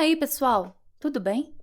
aí, pessoal? Tudo bem?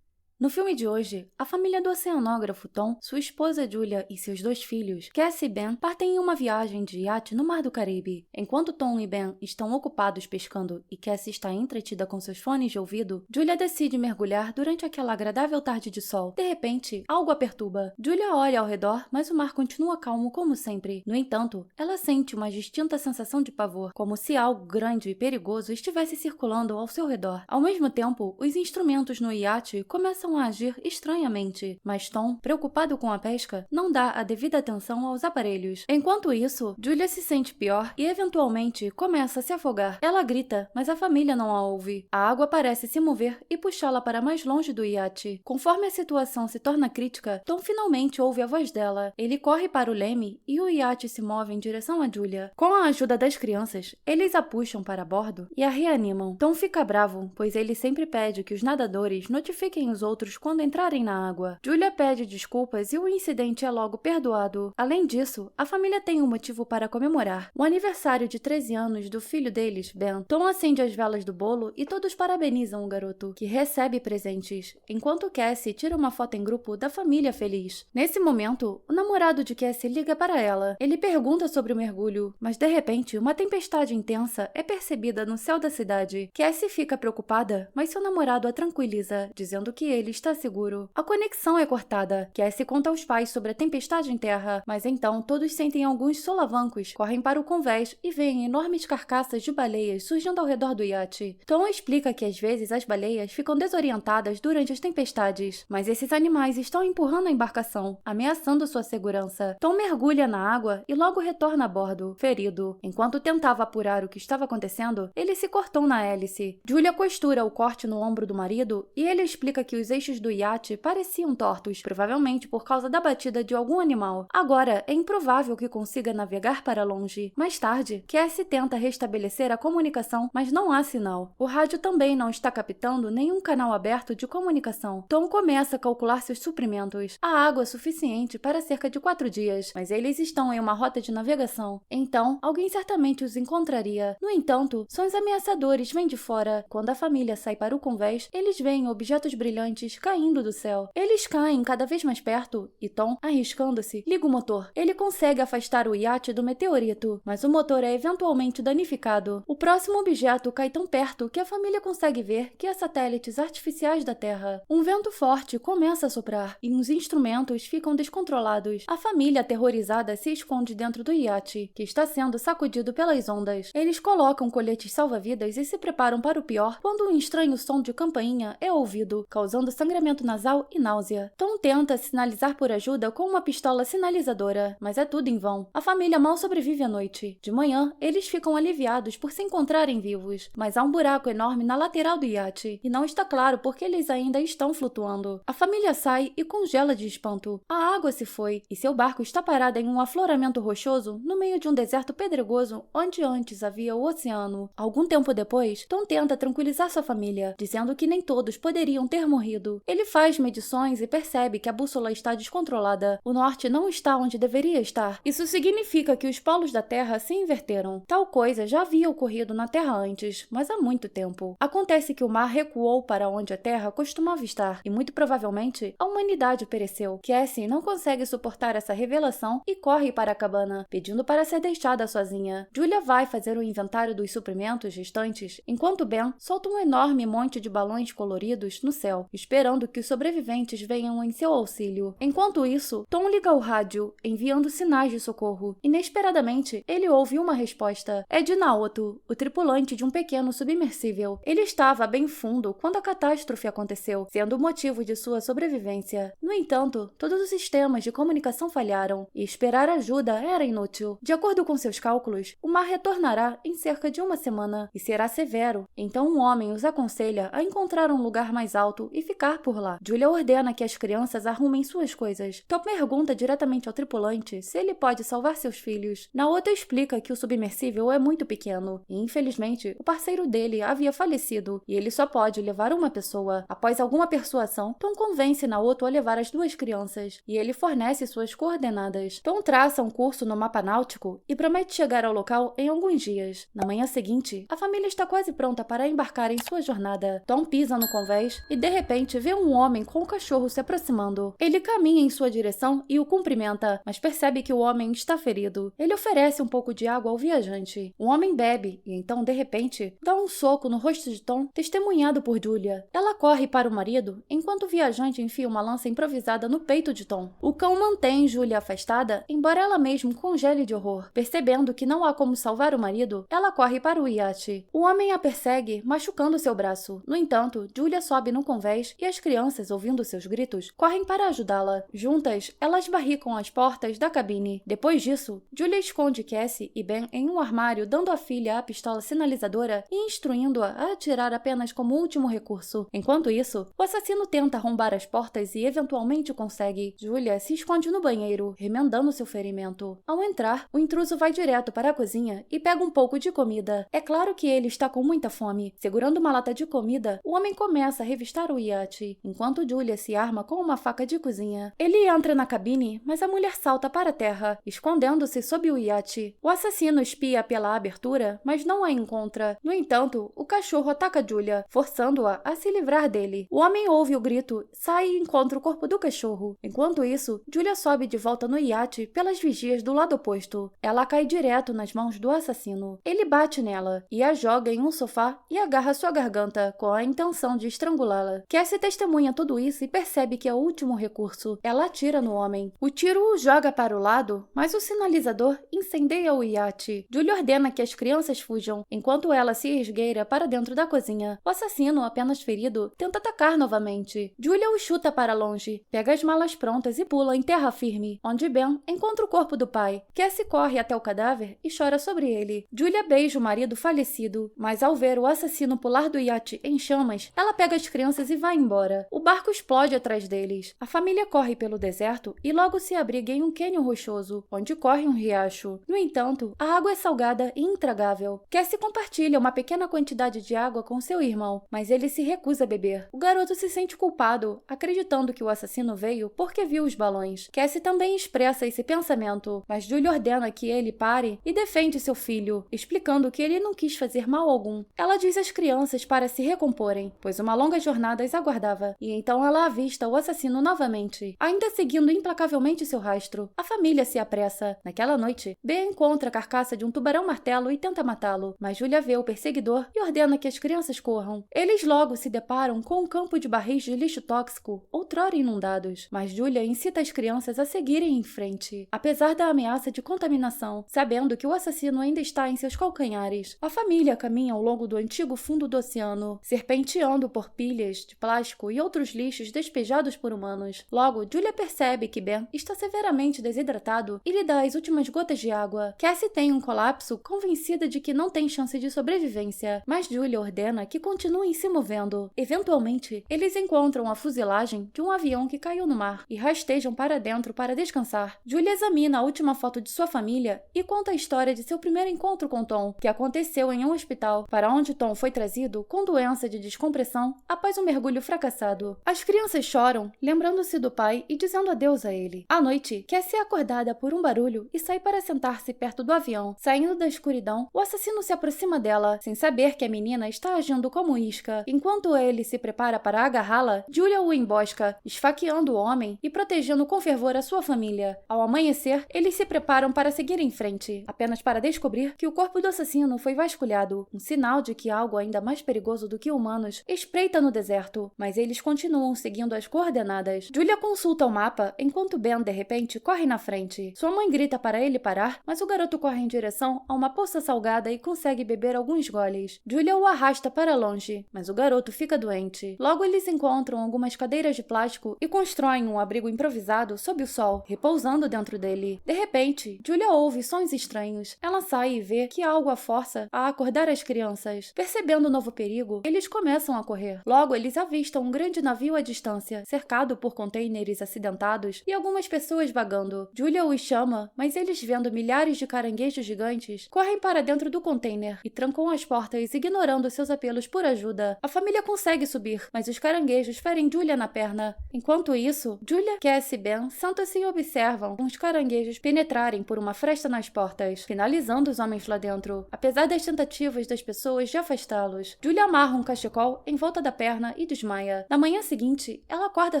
No filme de hoje, a família do oceanógrafo Tom, sua esposa Julia e seus 2 filhos, Cassie e Ben, partem em uma viagem de iate no Mar do Caribe. Enquanto Tom e Ben estão ocupados pescando e Cassie está entretida com seus fones de ouvido, Julia decide mergulhar durante aquela agradável tarde de sol. De repente, algo a perturba. Julia olha ao redor, mas o mar continua calmo como sempre. No entanto, ela sente uma distinta sensação de pavor, como se algo grande e perigoso estivesse circulando ao seu redor. Ao mesmo tempo, os instrumentos no iate começam a agir estranhamente, mas Tom, preocupado com a pesca, não dá a devida atenção aos aparelhos. Enquanto isso, Julia se sente pior e eventualmente começa a se afogar. Ela grita, mas a família não a ouve. A água parece se mover e puxá-la para mais longe do iate. Conforme a situação se torna crítica, Tom finalmente ouve a voz dela. Ele corre para o leme e o iate se move em direção a Julia. Com a ajuda das crianças, eles a puxam para bordo e a reanimam. Tom fica bravo, pois ele sempre pede que os nadadores notifiquem os outros quando entrarem na água. Julia pede desculpas e o incidente é logo perdoado. Além disso, a família tem um motivo para comemorar: o aniversário de 13 anos do filho deles, Ben. Tom acende as velas do bolo e todos parabenizam o garoto, que recebe presentes, enquanto Cassie tira uma foto em grupo da família feliz. Nesse momento, o namorado de Cassie liga para ela. Ele pergunta sobre o mergulho, mas de repente, uma tempestade intensa é percebida no céu da cidade. Cassie fica preocupada, mas seu namorado a tranquiliza, dizendo que ele está seguro. A conexão é cortada. Cassie conta aos pais sobre a tempestade em terra, mas então todos sentem alguns solavancos, correm para o convés e veem enormes carcaças de baleias surgindo ao redor do iate. Tom explica que às vezes as baleias ficam desorientadas durante as tempestades, mas esses animais estão empurrando a embarcação, ameaçando sua segurança. Tom mergulha na água e logo retorna a bordo, ferido. Enquanto tentava apurar o que estava acontecendo, ele se cortou na hélice. Julia costura o corte no ombro do marido e ele explica que os eixos do iate pareciam tortos, provavelmente por causa da batida de algum animal. Agora, é improvável que consiga navegar para longe. Mais tarde, Cassie tenta restabelecer a comunicação, mas não há sinal. O rádio também não está captando nenhum canal aberto de comunicação. Tom começa a calcular seus suprimentos. Há água suficiente para cerca de 4 dias, mas eles estão em uma rota de navegação. Então, alguém certamente os encontraria. No entanto, sons ameaçadores vêm de fora. Quando a família sai para o convés, eles veem objetos brilhantes caindo do céu. Eles caem cada vez mais perto e Tom, arriscando-se, liga o motor. Ele consegue afastar o iate do meteorito, mas o motor é eventualmente danificado. O próximo objeto cai tão perto que a família consegue ver que há satélites artificiais da Terra. Um vento forte começa a soprar e os instrumentos ficam descontrolados. A família, aterrorizada, se esconde dentro do iate, que está sendo sacudido pelas ondas. Eles colocam coletes salva-vidas e se preparam para o pior quando um estranho som de campainha é ouvido, causando sangramento nasal e náusea. Tom tenta sinalizar por ajuda com uma pistola sinalizadora, mas é tudo em vão. A família mal sobrevive à noite. De manhã, eles ficam aliviados por se encontrarem vivos, mas há um buraco enorme na lateral do iate, e não está claro porque eles ainda estão flutuando. A família sai e congela de espanto. A água se foi, e seu barco está parado em um afloramento rochoso no meio de um deserto pedregoso onde antes havia o oceano. Algum tempo depois, Tom tenta tranquilizar sua família, dizendo que nem todos poderiam ter morrido. Ele faz medições e percebe que a bússola está descontrolada. O norte não está onde deveria estar. Isso significa que os polos da Terra se inverteram. Tal coisa já havia ocorrido na Terra antes, mas há muito tempo. Acontece que o mar recuou para onde a Terra costumava estar, e muito provavelmente a humanidade pereceu. Cassie não consegue suportar essa revelação e corre para a cabana, pedindo para ser deixada sozinha. Julia vai fazer o inventário dos suprimentos restantes, enquanto Ben solta um enorme monte de balões coloridos no céu, esperando que os sobreviventes venham em seu auxílio. Enquanto isso, Tom liga o rádio, enviando sinais de socorro. Inesperadamente, ele ouve uma resposta. É de Naoto, o tripulante de um pequeno submersível. Ele estava bem fundo quando a catástrofe aconteceu, sendo o motivo de sua sobrevivência. No entanto, todos os sistemas de comunicação falharam, e esperar ajuda era inútil. De acordo com seus cálculos, o mar retornará em cerca de uma semana, e será severo. Então um homem os aconselha a encontrar um lugar mais alto e ficar ficar por lá. Julia ordena que as crianças arrumem suas coisas. Tom pergunta diretamente ao tripulante se ele pode salvar seus filhos. Naoto explica que o submersível é muito pequeno e, infelizmente, o parceiro dele havia falecido e ele só pode levar uma pessoa. Após alguma persuasão, Tom convence Naoto a levar as duas crianças e ele fornece suas coordenadas. Tom traça um curso no mapa náutico e promete chegar ao local em alguns dias. Na manhã seguinte, a família está quase pronta para embarcar em sua jornada. Tom pisa no convés e, de repente, vê um homem com um cachorro se aproximando. Ele caminha em sua direção e o cumprimenta, mas percebe que o homem está ferido. Ele oferece um pouco de água ao viajante. O homem bebe e então, de repente, dá um soco no rosto de Tom, testemunhado por Julia. Ela corre para o marido, enquanto o viajante enfia uma lança improvisada no peito de Tom. O cão mantém Julia afastada, embora ela mesma congele de horror. Percebendo que não há como salvar o marido, ela corre para o iate. O homem a persegue, machucando seu braço. No entanto, Julia sobe no convés e as crianças, ouvindo seus gritos, correm para ajudá-la. Juntas, elas barricam as portas da cabine. Depois disso, Julia esconde Cassie e Ben em um armário, dando à filha a pistola sinalizadora e instruindo-a a atirar apenas como último recurso. Enquanto isso, o assassino tenta arrombar as portas e eventualmente consegue. Julia se esconde no banheiro, remendando seu ferimento. Ao entrar, o intruso vai direto para a cozinha e pega um pouco de comida. É claro que ele está com muita fome. Segurando uma lata de comida, o homem começa a revistar o iate, enquanto Julia se arma com uma faca de cozinha. Ele entra na cabine, mas a mulher salta para a terra, escondendo-se sob o iate. O assassino espia pela abertura, mas não a encontra. No entanto, o cachorro ataca Julia, forçando-a a se livrar dele. O homem ouve o grito, sai e encontra o corpo do cachorro. Enquanto isso, Julia sobe de volta no iate pelas vigias do lado oposto. Ela cai direto nas mãos do assassino. Ele bate nela e a joga em um sofá e agarra sua garganta com a intenção de estrangulá-la. Cassie testemunha tudo isso e percebe que é o último recurso. Ela atira no homem. O tiro o joga para o lado, mas o sinalizador incendeia o iate. Julia ordena que as crianças fujam, enquanto ela se esgueira para dentro da cozinha. O assassino, apenas ferido, tenta atacar novamente. Julia o chuta para longe, pega as malas prontas e pula em terra firme, onde Ben encontra o corpo do pai. Cassie corre até o cadáver e chora sobre ele. Julia beija o marido falecido, mas ao ver o assassino pular do iate em chamas, ela pega as crianças e vai embora. O barco explode atrás deles. A família corre pelo deserto e logo se abriga em um cânion rochoso, onde corre um riacho. No entanto, a água é salgada e intragável. Cassie compartilha uma pequena quantidade de água com seu irmão, mas ele se recusa a beber. O garoto se sente culpado, acreditando que o assassino veio porque viu os balões. Cassie também expressa esse pensamento, mas Julia ordena que ele pare e defende seu filho, explicando que ele não quis fazer mal algum. Ela diz às crianças para se recomporem, pois uma longa jornada as aguardava, e então ela avista o assassino novamente, ainda seguindo implacavelmente seu rastro. A família se apressa. Naquela noite, Ben encontra a carcaça de um tubarão-martelo e tenta matá-lo, mas Julia vê o perseguidor e ordena que as crianças corram. Eles logo se deparam com um campo de barris de lixo tóxico, outrora inundados, mas Julia incita as crianças a seguirem em frente, apesar da ameaça de contaminação, sabendo que o assassino ainda está em seus calcanhares. A família caminha ao longo do antigo fundo do oceano, serpenteando por pilhas de plástico e outros lixos despejados por humanos. Logo, Julia percebe que Ben está severamente desidratado e lhe dá as últimas gotas de água. Cassie tem um colapso, convencida de que não tem chance de sobrevivência, mas Julia ordena que continuem se movendo. Eventualmente, eles encontram a fuselagem de um avião que caiu no mar e rastejam para dentro para descansar. Julia examina a última foto de sua família e conta a história de seu primeiro encontro com Tom, que aconteceu em um hospital, para onde Tom foi trazido com doença de descompressão após um mergulho fracassado. As crianças choram, lembrando-se do pai e dizendo adeus a ele. À noite, Cassie é acordada por um barulho e sai para sentar-se perto do avião. Saindo da escuridão, o assassino se aproxima dela, sem saber que a menina está agindo como isca. Enquanto ele se prepara para agarrá-la, Julia o embosca, esfaqueando o homem e protegendo com fervor a sua família. Ao amanhecer, eles se preparam para seguir em frente, apenas para descobrir que o corpo do assassino foi vasculhado, um sinal de que algo ainda mais perigoso do que humanos espreita no deserto, mas eles continuam seguindo as coordenadas. Julia consulta o mapa, enquanto Ben, de repente, corre na frente. Sua mãe grita para ele parar, mas o garoto corre em direção a uma poça salgada e consegue beber alguns goles. Julia o arrasta para longe, mas o garoto fica doente. Logo, eles encontram algumas cadeiras de plástico e constroem um abrigo improvisado sob o sol, repousando dentro dele. De repente, Julia ouve sons estranhos. Ela sai e vê que algo a força a acordar as crianças. Percebendo o novo perigo, eles começam a correr. Logo, eles avistam avistam um grande navio à distância, cercado por contêineres acidentados e algumas pessoas vagando. Julia os chama, mas eles, vendo milhares de caranguejos gigantes, correm para dentro do container e trancam as portas, ignorando seus apelos por ajuda. A família consegue subir, mas os caranguejos ferem Julia na perna. Enquanto isso, Julia, Cassie e Ben sentam-se e observam os caranguejos penetrarem por uma fresta nas portas, finalizando os homens lá dentro, apesar das tentativas das pessoas de afastá-los. Julia amarra um cachecol em volta da perna e desmaia. Na manhã seguinte, ela acorda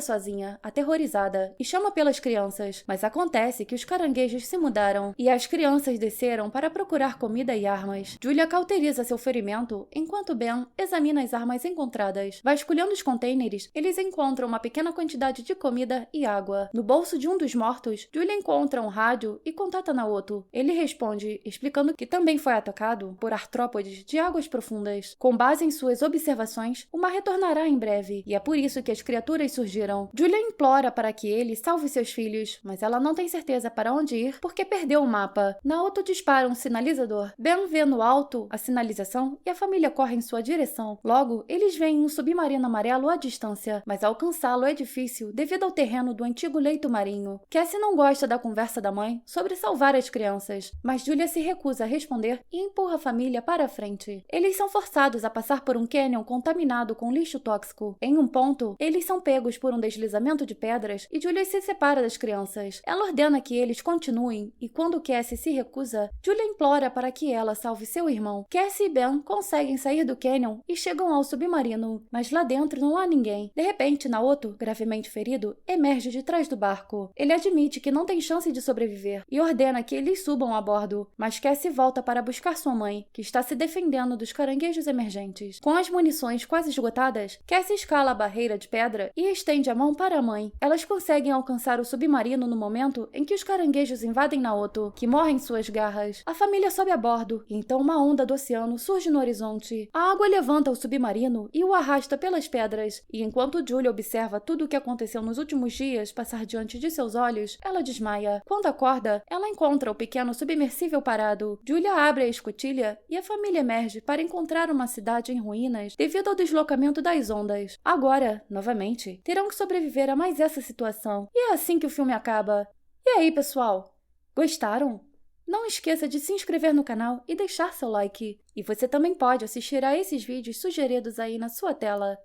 sozinha, aterrorizada, e chama pelas crianças, mas acontece que os caranguejos se mudaram e as crianças desceram para procurar comida e armas. Julia cauteriza seu ferimento enquanto Ben examina as armas encontradas. Vasculhando os contêineres, eles encontram uma pequena quantidade de comida e água. No bolso de um dos mortos, Julia encontra um rádio e contata Naoto. Ele responde, explicando que também foi atacado por artrópodes de águas profundas. Com base em suas observações, o mar retornará em breve, e é por isso que as criaturas surgiram. Julia implora para que ele salve seus filhos, mas ela não tem certeza para onde ir porque perdeu o mapa. Naoto dispara um sinalizador. Ben vê no alto a sinalização e a família corre em sua direção. Logo, eles veem um submarino amarelo à distância, mas alcançá-lo é difícil devido ao terreno do antigo leito marinho. Cassie não gosta da conversa da mãe sobre salvar as crianças, mas Julia se recusa a responder e empurra a família para a frente. Eles são forçados a passar por um cânion contaminado com lixo tóxico. Em um ponto, eles são pegos por um deslizamento de pedras e Julia se separa das crianças. Ela ordena que eles continuem e quando Cassie se recusa, Julia implora para que ela salve seu irmão. Cassie e Ben conseguem sair do cânion e chegam ao submarino, mas lá dentro não há ninguém. De repente, Naoto, gravemente ferido, emerge de trás do barco. Ele admite que não tem chance de sobreviver e ordena que eles subam a bordo, mas Cassie volta para buscar sua mãe, que está se defendendo dos caranguejos emergentes. Com as munições quase esgotadas, Cassie escala a barreira de pedra e estende a mão para a mãe. Elas conseguem alcançar o submarino no momento em que os caranguejos invadem Naoto, que morre em suas garras. A família sobe a bordo, e então uma onda do oceano surge no horizonte. A água levanta o submarino e o arrasta pelas pedras, e enquanto Julia observa tudo o que aconteceu nos últimos dias passar diante de seus olhos, ela desmaia. Quando acorda, ela encontra o pequeno submersível parado. Julia abre a escotilha e a família emerge para encontrar uma cidade em ruínas devido ao deslocamento das ondas. Agora, novamente, terão que sobreviver a mais essa situação. E é assim que o filme acaba. E aí, pessoal? Gostaram? Não esqueça de se inscrever no canal e deixar seu like. E você também pode assistir a esses vídeos sugeridos aí na sua tela.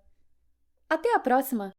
Até a próxima!